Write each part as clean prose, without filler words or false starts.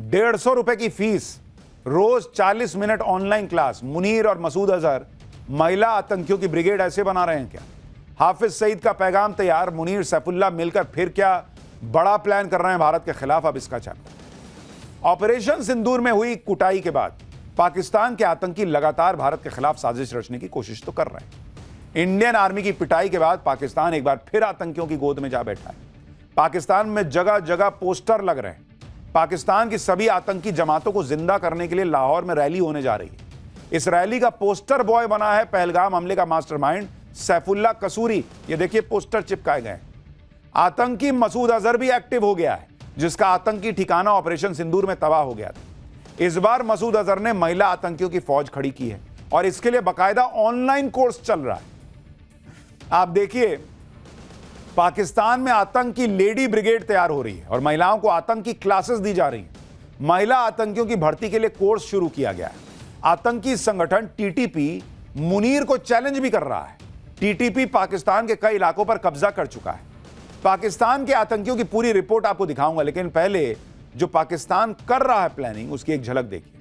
₹150 की फीस, रोज 40 minute online class. Munir और मसूद अजहर महिला आतंकियों की ब्रिगेड ऐसे बना रहे हैं क्या? हाफिज सईद का पैगाम तैयार, मुनीर सैफुल्लाह मिलकर फिर क्या बड़ा प्लान कर रहे हैं भारत के खिलाफ? अब इसका चैप्टर। ऑपरेशन सिंदूर में हुई कुटाई के बाद पाकिस्तान के आतंकी लगातार भारत के खिलाफ साजिश रचने की कोशिश तो कर रहे हैं। इंडियन आर्मी की पिटाई के बाद पाकिस्तान एक बार फिर आतंकियों की गोद में जा बैठा है। पाकिस्तान में जगह जगह पोस्टर लग रहे हैं। पाकिस्तान की सभी आतंकी जमातों को जिंदा करने के लिए लाहौर में रैली होने जा रही है। इस रैली का पोस्टर बॉय बना है पहलगाम हमले का मास्टरमाइंड सैफुल्लाह कसूरी। ये देखिए पोस्टर चिपकाए गए। आतंकी मसूद अजहर भी एक्टिव हो गया है, जिसका आतंकी ठिकाना ऑपरेशन सिंदूर में तबाह हो गया था। इस बार मसूद अजहर ने महिला आतंकियों की फौज खड़ी की है और इसके लिए बाकायदा ऑनलाइन कोर्स चल रहा है। आप देखिए, पाकिस्तान में आतंकी लेडी ब्रिगेड तैयार हो रही है और महिलाओं को आतंकी क्लासेस दी जा रही है। महिला आतंकियों की भर्ती के लिए कोर्स शुरू किया गया है। आतंकी संगठन टीटीपी मुनीर को चैलेंज भी कर रहा है। टीटीपी पाकिस्तान के कई इलाकों पर कब्जा कर चुका है। पाकिस्तान के आतंकियों की पूरी रिपोर्ट आपको दिखाऊंगा, लेकिन पहले जो पाकिस्तान कर रहा है प्लानिंग, उसकी एक झलक देखिए।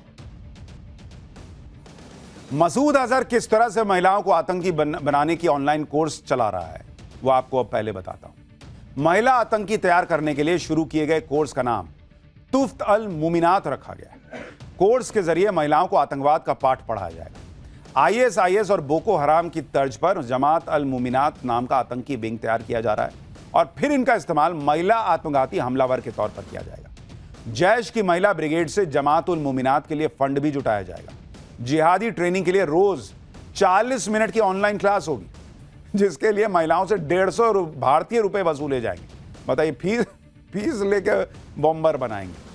मसूद अजहर किस तरह से महिलाओं को आतंकी बनाने की ऑनलाइन कोर्स चला रहा है, वो आपको अब पहले बताता हूं। महिला आतंकी तैयार करने के लिए शुरू किए गए कोर्स का नाम तुफ्त अल मुमिनात रखा गया है। कोर्स के जरिए महिलाओं को आतंकवाद का पाठ पढ़ाया जाएगा। आईएसआईएस और बोको हराम की तर्ज पर जमात अल मुमिनात नाम का आतंकी विंग तैयार किया जा रहा है और फिर इनका इस्तेमाल महिला आत्मघाती हमलावर के तौर पर किया जाएगा। जैश की महिला ब्रिगेड से जमात उल मुमिनात के लिए फंड भी जुटाया जाएगा। जिहादी ट्रेनिंग के लिए रोज 40 मिनट की ऑनलाइन क्लास होगी, जिसके लिए महिलाओं से 150 भारतीय रुपए वसूले जाएंगे। बताइए, फीस लेकर बॉम्बर बनाएंगे।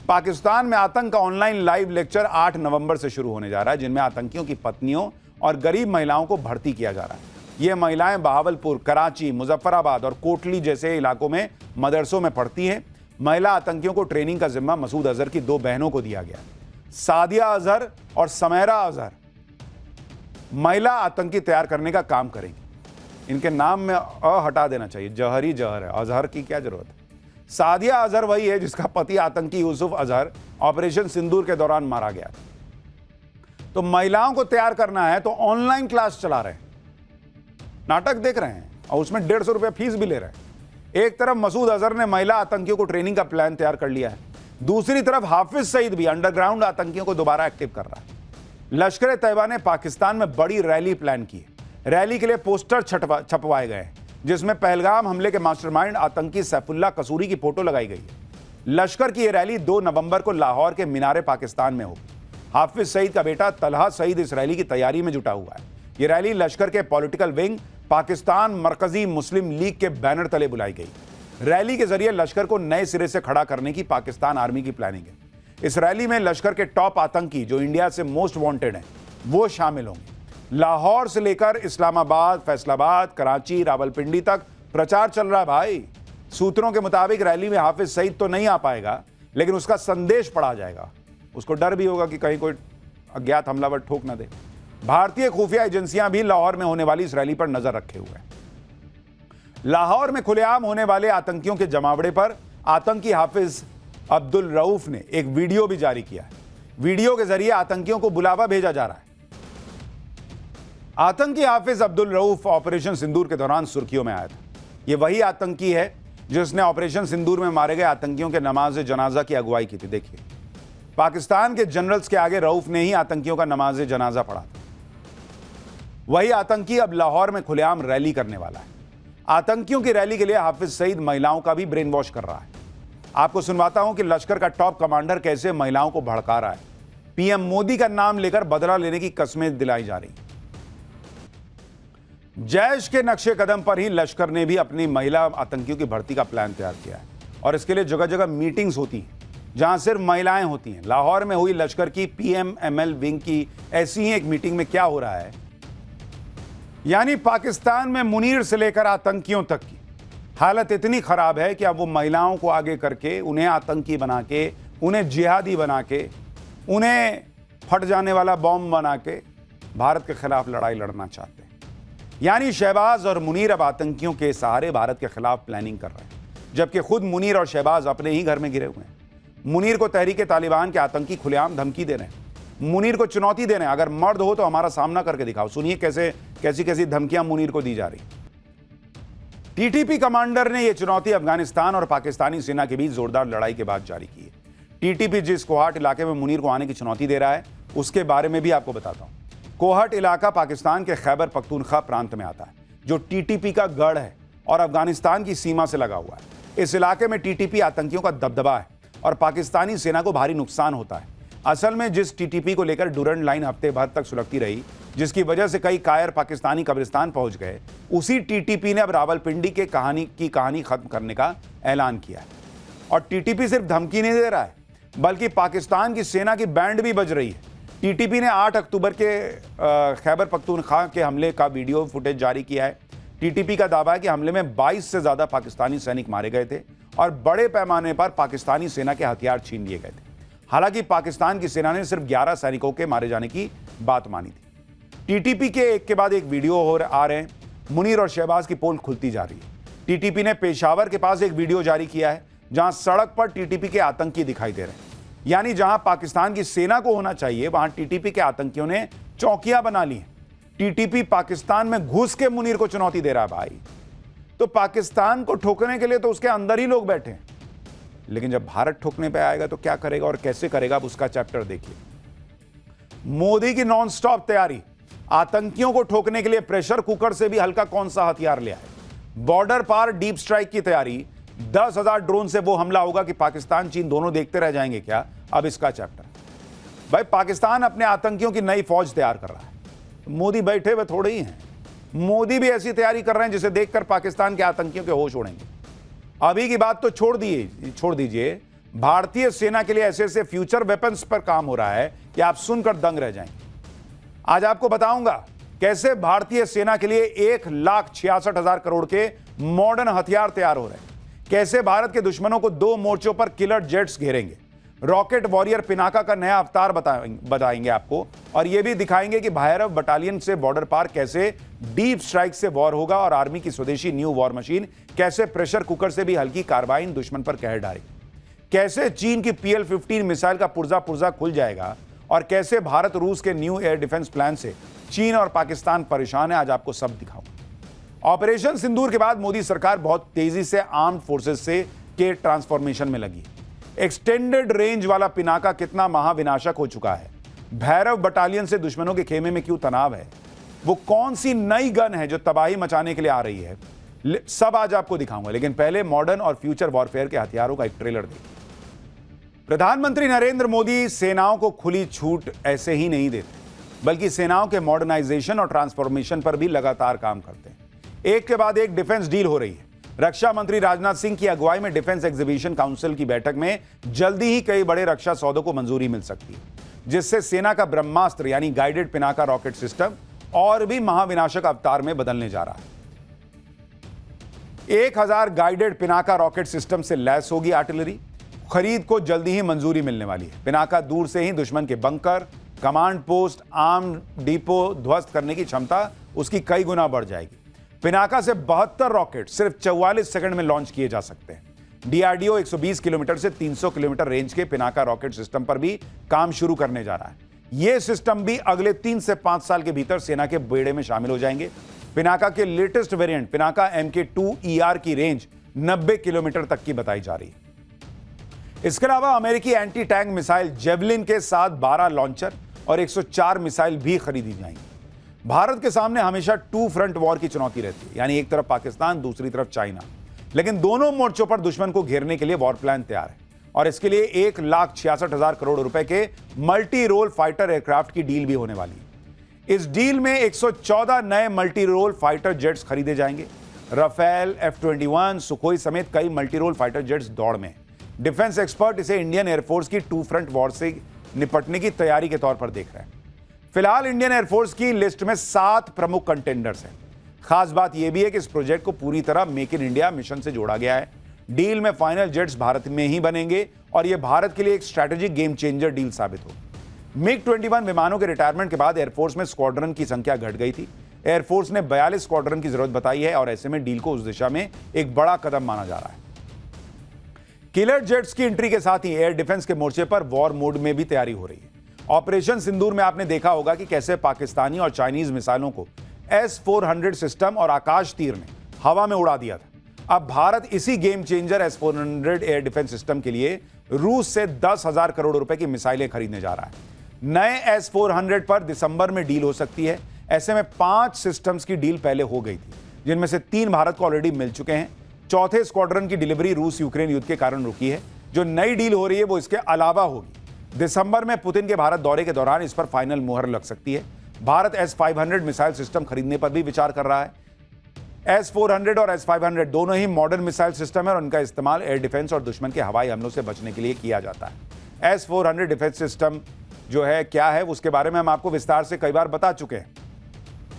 पाकिस्तान में आतंक का ऑनलाइन लाइव लेक्चर 8 नवंबर से शुरू होने जा रहा है, जिनमें आतंकियों की पत्नियों और गरीब महिलाओं को भर्ती किया जा रहा है। ये महिलाएं बहावलपुर, कराची, मुजफ्फराबाद और कोटली जैसे इलाकों में मदरसों में पढ़ती हैं। महिला आतंकियों को ट्रेनिंग का जिम्मा मसूद अजहर की 2 बहनों को दिया गया। सादिया अजहर और समैरा अजहर महिला आतंकी तैयार करने का काम करेंगी। इनके नाम में हटा देना चाहिए, जहर ही जहर है, अजहर की क्या जरूरत है। सादिया अजहर वही है जिसका पति आतंकी यूसुफ अजहर ऑपरेशन सिंदूर के दौरान मारा गया। तो महिलाओं को तैयार करना है तो ऑनलाइन क्लास चला रहे हैं, नाटक देख रहे हैं और उसमें 150 रुपये फीस भी ले रहे हैं। एक तरफ मसूद अजहर ने महिला आतंकियों को ट्रेनिंग का प्लान तैयार कर लिया है, दूसरी तरफ हाफिज सईद भी अंडरग्राउंड आतंकियों को दोबारा एक्टिव कर रहा है। लश्कर तैयबा ने पाकिस्तान में बड़ी रैली प्लान की है। रैली के लिए पोस्टर छपवाए गए हैं, जिसमें पहलगाम हमले के मास्टरमाइंड आतंकी सैफुल्लाह कसूरी की फोटो लगाई गई है। लश्कर की यह रैली 2 नवंबर को लाहौर के मीनारे पाकिस्तान में होगी। हाफिज सईद का बेटा तलहा सईद इस रैली की तैयारी में जुटा हुआ है। यह रैली लश्कर के पॉलिटिकल विंग पाकिस्तान मरकजी मुस्लिम लीग के बैनर तले बुलाई गई। रैली के जरिए लश्कर को नए सिरे से खड़ा करने की पाकिस्तान आर्मी की प्लानिंग है। इस रैली में लश्कर के टॉप आतंकी जो इंडिया से मोस्ट वांटेड हैं, वो शामिल होंगे। लाहौर से लेकर इस्लामाबाद, फैसलाबाद, कराची, रावलपिंडी तक प्रचार चल रहा है भाई। सूत्रों के मुताबिक रैली में हाफिज सईद तो नहीं आ पाएगा, लेकिन उसका संदेश पढ़ा जाएगा। उसको डर भी होगा कि कहीं कोई अज्ञात हमलावर ठोक ना दे। भारतीय खुफिया एजेंसियां भी लाहौर में होने वाली इस रैली पर नजर रखे हुए हैं। लाहौर में खुलेआम होने वाले आतंकियों के जमावड़े पर आतंकी हाफिज अब्दुल रऊफ ने एक वीडियो भी जारी किया है। वीडियो के जरिए आतंकियों को बुलावा भेजा जा रहा है। आतंकी हाफिज अब्दुल रऊफ ऑपरेशन सिंदूर के दौरान सुर्खियों में आया था। यह वही आतंकी है जिसने ऑपरेशन सिंदूर में मारे गए आतंकियों के नमाज जनाजा की अगुवाई की थी। देखिए, पाकिस्तान के जनरल्स के आगे रऊफ ने ही आतंकियों का नमाज जनाजा पढ़ा था। वही आतंकी अब लाहौर में खुलेआम रैली करने वाला है। आतंकियों की रैली के लिए हाफिज सईद महिलाओं का भी ब्रेन वॉश कर रहा है। आपको सुनवाता हूं कि लश्कर का टॉप कमांडर कैसे महिलाओं को भड़का रहा है। पीएम मोदी का नाम लेकर बदला लेने की कस्में दिलाई जा रही। जैश के नक्शे कदम पर ही लश्कर ने भी अपनी महिला आतंकियों की भर्ती का प्लान तैयार किया है और इसके लिए जगह जगह मीटिंग्स होती हैं जहां सिर्फ महिलाएं होती हैं। लाहौर में हुई लश्कर की पीएमएमएल विंग की ऐसी ही एक मीटिंग में क्या हो रहा है, यानी पाकिस्तान में मुनीर से लेकर आतंकियों तक की हालत इतनी खराब है कि अब वो महिलाओं को आगे करके, उन्हें आतंकी बना के, उन्हें जिहादी बना के, उन्हें फट जाने वाला बॉम्ब बना के भारत के खिलाफ लड़ाई लड़ना चाहते हैं। यानी शहबाज और मुनीर अब आतंकियों के सहारे भारत के खिलाफ प्लानिंग कर रहे हैं, जबकि खुद मुनीर और शहबाज अपने ही घर में गिरे हुए हैं। मुनीर को तहरीक तालिबान के आतंकी खुलेआम धमकी दे रहे हैं, मुनीर को चुनौती दे रहे हैं, अगर मर्द हो तो हमारा सामना करके दिखाओ। सुनिए कैसी कैसी धमकियां मुनीर को दी जा रही। टीटीपी कमांडर ने यह चुनौती अफगानिस्तान और पाकिस्तानी सेना के बीच जोरदार लड़ाई के बाद जारी की है। टीटीपी जिस कोहाट इलाके में मुनीर को आने की चुनौती दे रहा है उसके बारे में भी आपको बताता हूं। कोहाट इलाका पाकिस्तान के खैबर पख्तूनख्वा प्रांत में आता है, जो टीटीपी का गढ़ है और अफगानिस्तान की सीमा से लगा हुआ है। इस इलाके में टीटीपी आतंकियों का दबदबा है और पाकिस्तानी सेना को भारी नुकसान होता है। असल में जिस टीटीपी को लेकर डुरंड लाइन हफ्ते भर तक सुलगती रही, जिसकी वजह से कई कायर पाकिस्तानी कब्रिस्तान पहुंच गए, उसी टीटीपी ने अब रावलपिंडी की कहानी खत्म करने का ऐलान किया है। और टीटीपी सिर्फ धमकी नहीं दे रहा है, बल्कि पाकिस्तान की सेना की बैंड भी बज रही है। टीटीपी ने 8 अक्टूबर के खैबर पख्तूनख्वा के हमले का वीडियो फुटेज जारी किया है। टीटीपी का दावा है कि हमले में 22 से ज्यादा पाकिस्तानी सैनिक मारे गए थे और बड़े पैमाने पर पाकिस्तानी सेना के हथियार छीन लिए गए थे। हालांकि पाकिस्तान की सेना ने सिर्फ 11 सैनिकों के मारे जाने की बात मानी थी। टीटीपी के एक के बाद एक वीडियो आ रहे हैं। मुनीर और शहबाज की पोल खुलती जा रही है। टीटीपी ने पेशावर के पास एक वीडियो जारी किया है जहां सड़क पर टीटीपी के आतंकी दिखाई दे रहे हैं। यानी जहां पाकिस्तान की सेना को होना चाहिए वहां टीटीपी के आतंकियों ने चौकियां बना ली हैं। टीटीपी पाकिस्तान में घुस के मुनीर को चुनौती दे रहा है भाई। तो पाकिस्तान को ठोकने के लिए तो उसके अंदर ही लोग बैठे हैं, लेकिन जब भारत ठोकने पे आएगा तो क्या करेगा और कैसे करेगा, अब उसका चैप्टर देखिए। मोदी की नॉन स्टॉप तैयारी, आतंकियों को ठोकने के लिए प्रेशर कुकर से भी हल्का कौन सा हथियार ले आए। बॉर्डर पार डीप स्ट्राइक की तैयारी, 10,000 ड्रोन से वो हमला होगा कि पाकिस्तान चीन दोनों देखते रह जाएंगे क्या, अब इसका चैप्टर। भाई पाकिस्तान अपने आतंकियों की नई फौज तैयार कर रहा है, मोदी बैठे हुए थोड़े ही हैं। मोदी भी ऐसी तैयारी कर रहे हैं जिसे देखकर पाकिस्तान के आतंकियों के होश उड़ेंगे। अभी की बात तो छोड़ दीजिए, भारतीय सेना के लिए ऐसे ऐसे फ्यूचर वेपन्स पर काम हो रहा है कि आप सुनकर दंग रह जाएंगे। आज आपको बताऊंगा कैसे भारतीय सेना के लिए 1,66,000 करोड़ के मॉडर्न हथियार तैयार हो रहे हैं, कैसे भारत के दुश्मनों को 2 मोर्चों पर किलर जेट्स घेरेंगे, रॉकेट वॉरियर पिनाका का नया अवतार बताएंगे आपको, और यह भी दिखाएंगे कि भैरव बटालियन से बॉर्डर पार कैसे डीप स्ट्राइक से वॉर होगा और आर्मी की स्वदेशी न्यू वॉर मशीन कैसे प्रेशर कुकर से भी हल्की कार्बाइन दुश्मन पर कहर डालेगी, कैसे चीन की PL-15 मिसाइल का पुर्जा खुल जाएगा और कैसे भारत रूस के न्यू एयर डिफेंस प्लान से चीन और पाकिस्तान परेशान है। आज आपको सब दिखाऊंगा। ऑपरेशन सिंदूर के बाद मोदी सरकार बहुत तेजी से आर्म्ड फोर्सेस के ट्रांसफॉर्मेशन में लगी। एक्सटेंडेड रेंज वाला पिनाका कितना महाविनाशक हो चुका है, भैरव बटालियन से दुश्मनों के खेमे में क्यों तनाव है, वो कौन सी नई गन है जो तबाही मचाने के लिए आ रही है, सब आज आपको दिखाऊंगा। लेकिन पहले मॉडर्न और फ्यूचर वॉरफेयर के हथियारों का एक ट्रेलर देखिए। प्रधानमंत्री नरेंद्र मोदी सेनाओं को खुली छूट ऐसे ही नहीं देते, बल्कि सेनाओं के मॉडर्नाइजेशन और ट्रांसफॉर्मेशन पर भी लगातार काम करते हैं। एक के बाद एक डिफेंस डील हो रही है। रक्षा मंत्री राजनाथ सिंह की अगुवाई में डिफेंस एग्जीबिशन काउंसिल की बैठक में जल्दी ही कई बड़े रक्षा सौदों को मंजूरी मिल सकती है, जिससे सेना का ब्रह्मास्त्र यानी गाइडेड पिनाका रॉकेट सिस्टम और भी महाविनाशक अवतार में बदलने जा रहा है। 1000 गाइडेड पिनाका रॉकेट सिस्टम से लैस होगी आर्टिलरी। खरीद को जल्दी ही मंजूरी मिलने वाली है। पिनाका दूर से ही दुश्मन के bunker, command post, arm depot ध्वस्त करने की क्षमता उसकी कई गुना बढ़ जाएगी। पिनाका से 72 रॉकेट सिर्फ 44 सेकंड में लॉन्च किए जा सकते हैं। डीआरडीओ 120 किलोमीटर से 300 किलोमीटर रेंज के पिनाका रॉकेट सिस्टम पर भी काम शुरू करने जा रहा है। यह सिस्टम भी अगले 3 से 5 साल के भीतर सेना के बेड़े में शामिल हो जाएंगे। पिनाका के लेटेस्ट वेरिएंट पिनाका MK2ER की रेंज 90 किलोमीटर तक की बताई जा रही है। इसके अलावा अमेरिकी एंटी टैंक मिसाइल जेवलिन के साथ 12 लॉन्चर और 104 मिसाइल भी खरीदी जाएंगी। भारत के सामने हमेशा 2 फ्रंट वॉर की चुनौती रहती है, यानी एक तरफ पाकिस्तान, दूसरी तरफ चाइना। लेकिन दोनों मोर्चों पर दुश्मन को घेरने के लिए वॉर प्लान तैयार है और इसके लिए 1,66,000 करोड़ रुपए के मल्टी रोल फाइटर एयरक्राफ्ट की डील भी होने वाली है। इस डील में 114 नए मल्टी रोल फाइटर जेट्स खरीदे जाएंगे। राफेल, F-21, सुखोई समेत कई मल्टी रोल फाइटर जेट्स दौड़ में। डिफेंस एक्सपर्ट इसे इंडियन एयरफोर्स की 2 फ्रंट वॉर से निपटने की तैयारी के तौर पर देख रहे हैं। फिलहाल इंडियन एयरफोर्स की लिस्ट में 7 प्रमुख कंटेंडर्स हैं। खास बात यह भी है कि इस प्रोजेक्ट को पूरी तरह मेक इन इंडिया मिशन से जोड़ा गया है। डील में फाइनल जेट्स भारत में ही बनेंगे और यह भारत के लिए एक स्ट्रैटेजिक गेम चेंजर डील साबित हो। MiG-21 विमानों के रिटायरमेंट के बाद एयरफोर्स में स्क्वाड्रन की संख्या घट गई थी। एयरफोर्स ने 42 स्क्वाड्रन की जरूरत बताई है और ऐसे में डील को उस दिशा में एक बड़ा कदम माना जा रहा है। किलर जेट्स की एंट्री के साथ ही एयर डिफेंस के मोर्चे पर वॉर मोड में भी तैयारी हो रही है। ऑपरेशन सिंदूर में आपने देखा होगा कि कैसे पाकिस्तानी और चाइनीज मिसाइलों को S-400 सिस्टम और आकाश तीर ने हवा में उड़ा दिया था। अब भारत इसी game changer S-400 air defence system के लिए रूस से 10,000 करोड़ रुपए की मिसाइलें खरीदने जा रहा है। नए S-400 पर दिसंबर में डील हो सकती है। ऐसे में 5 सिस्टम्स की डील पहले हो गई थी, जिनमें से 3 भारत को ऑलरेडी मिल चुके हैं। चौथे स्क्वाड्रन की डिलीवरी रूस यूक्रेन युद्ध के कारण रुकी है। जो नई डील हो रही है वो इसके अलावा होगी। दिसंबर में पुतिन के भारत दौरे के दौरान इस पर फाइनल मुहर लग सकती है। भारत S-500 मिसाइल सिस्टम खरीदने पर भी विचार कर रहा है। S-400 और S-500 दोनों ही मॉडर्न मिसाइल सिस्टम है और उनका इस्तेमाल एयर डिफेंस और दुश्मन के हवाई हमलों से बचने के लिए किया जाता है। S-400 डिफेंस सिस्टम जो है क्या है, उसके बारे में हम आपको विस्तार से कई बार बता चुके हैं।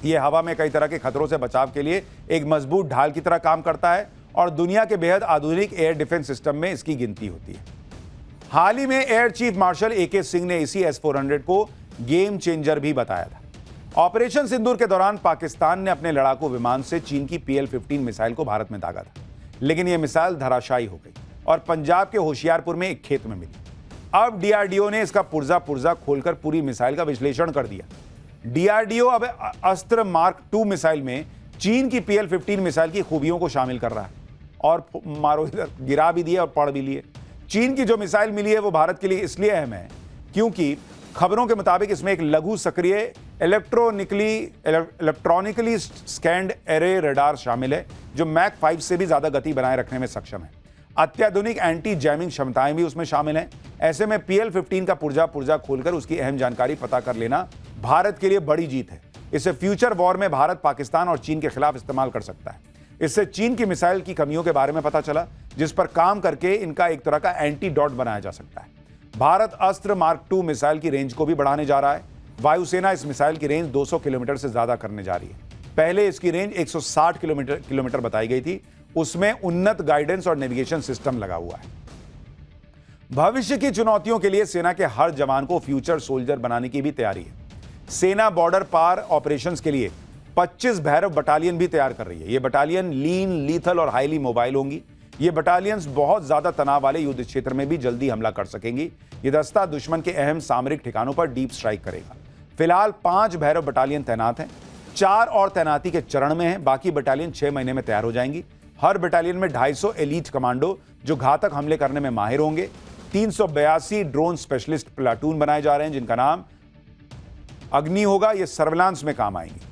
यह हवा में कई तरह के खतरों से बचाव के लिए एक मजबूत ढाल की तरह काम करता है और दुनिया के बेहद आधुनिक एयर डिफेंस सिस्टम में इसकी गिनती होती है। हाल ही में air chief marshal AK Singh ने इसी S-400 को गेम चेंजर भी बताया था। ऑपरेशन सिंदूर के दौरान पाकिस्तान ने अपने लड़ाकू विमान से चीन की PL-15 मिसाइल को भारत में दागा था, लेकिन यह मिसाइल धराशायी हो गई और पंजाब के होशियारपुर में एक खेत में मिली। अब DRDO ने इसका पुर्जा खोलकर पूरी मिसाइल का विश्लेषण कर दिया। DRDO अब अस्त्र मार्क 2 मिसाइल में चीन की PL-15 मिसाइल की खूबियों को शामिल कर रहा है और मारो इधर गिरा भी दिए और पढ़ भी लिए। चीन की जो मिसाइल मिली है वो भारत के लिए इसलिए अहम है क्योंकि खबरों के मुताबिक इसमें एक लघु सक्रिय इलेक्ट्रॉनिकली स्कैन्ड एरे रडार शामिल है, जो मैक 5 से भी ज्यादा गति बनाए रखने में सक्षम है। अत्याधुनिक एंटी जैमिंग क्षमताएं भी उसमें शामिल हैं। ऐसे में PL-15 का पुर्जा खोलकर उसकी अहम जानकारी पता कर लेना भारत के लिए बड़ी जीत है। इसे फ्यूचर वॉर में भारत पाकिस्तान और चीन के खिलाफ इस्तेमाल कर सकता है। इससे चीन की मिसाइल की कमियों के बारे में पता चला, जिस पर काम करके इनका एक तरह का एंटीडोट बनाया जा सकता है। भारत अस्त्र मार्क 2 मिसाइल की रेंज को भी बढ़ाने जा रहा है। वायुसेना इस मिसाइल की रेंज 200 किलोमीटर से ज्यादा करने जा रही है। पहले इसकी रेंज 160 किलोमीटर बताई गई थी। उसमें उन्नत गाइडेंस और नेविगेशन सिस्टम लगा हुआ है। भविष्य की चुनौतियों के लिए सेना के हर जवान को फ्यूचर सोल्जर बनाने की भी तैयारी है। सेना बॉर्डर पार ऑपरेशंस के लिए 25 भैरव बटालियन भी तैयार कर रही है। ये बटालियन लीन, लीथल और हाईली मोबाइल होंगी। ये बटालियंस बहुत ज्यादा तनाव वाले युद्ध क्षेत्र में भी जल्दी हमला कर सकेंगी। ये दस्ता दुश्मन के अहम सामरिक ठिकानों पर डीप स्ट्राइक करेगा। फिलहाल 5 भैरव बटालियन तैनात हैं, 4 और तैनाती के चरण में हैं। बाकी बटालियन 6 महीने में तैयार हो जाएंगी। हर बटालियन में 250 एलीट कमांडो जो घातक हमले करने में माहिर होंगे। 382 ड्रोन स्पेशलिस्ट प्लाटून बनाए जा रहे हैं, जिनका नाम अग्नि होगा। ये सर्विलांस में काम आएंगे।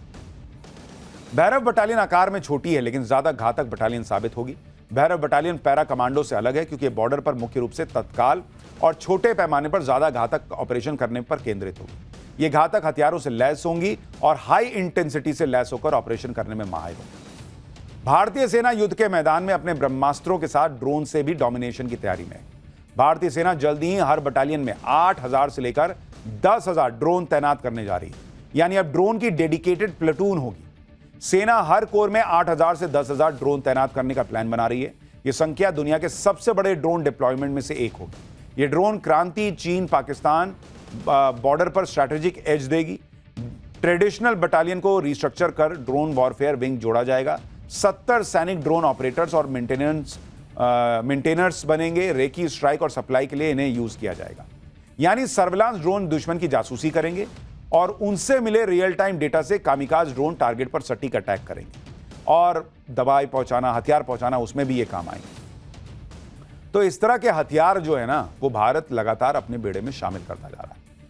भैरव बटालियन आकार में छोटी है, लेकिन ज्यादा घातक बटालियन साबित होगी। भैरव बटालियन पैरा कमांडो से अलग है क्योंकि बॉर्डर पर मुख्य रूप से तत्काल और छोटे पैमाने पर ज्यादा घातक ऑपरेशन करने पर केंद्रित होगी। ये घातक हथियारों से लैस होंगी और हाई इंटेंसिटी से लैस होकर ऑपरेशन करने में माहिर होंगी। भारतीय सेना युद्ध के मैदान में अपने ब्रह्मास्त्रों के साथ ड्रोन से भी डोमिनेशन की तैयारी में है। भारतीय सेना जल्दी ही हर बटालियन में 8,000 से लेकर 10,000 ड्रोन तैनात करने जा रही है। यानी अब ड्रोन की डेडिकेटेड प्लेटून होगी। सेना हर कोर में 8,000 से 10,000 ड्रोन तैनात करने का प्लान बना रही है। यह संख्या दुनिया के सबसे बड़े ड्रोन डिप्लॉयमेंट में से एक होगी। यह ड्रोन क्रांति चीन पाकिस्तान बॉर्डर पर स्ट्रैटेजिक एज देगी। ट्रेडिशनल बटालियन को रिस्ट्रक्चर कर ड्रोन वॉरफेयर विंग जोड़ा जाएगा। 70 सैनिक ड्रोन ऑपरेटर्स और मेंटेनर्स बनेंगे। रेकी स्ट्राइक और सप्लाई के लिए इन्हें यूज किया जाएगा। यानी सर्विलांस ड्रोन दुश्मन की जासूसी करेंगे और उनसे मिले रियल टाइम डेटा से कामिकाज ड्रोन टारगेट पर सटीक अटैक करेंगे और दवाई पहुंचाना, हथियार पहुंचाना, उसमें भी ये काम आएंगे। तो इस तरह के हथियार जो है ना, वो भारत लगातार अपने बेड़े में शामिल करता जा रहा है।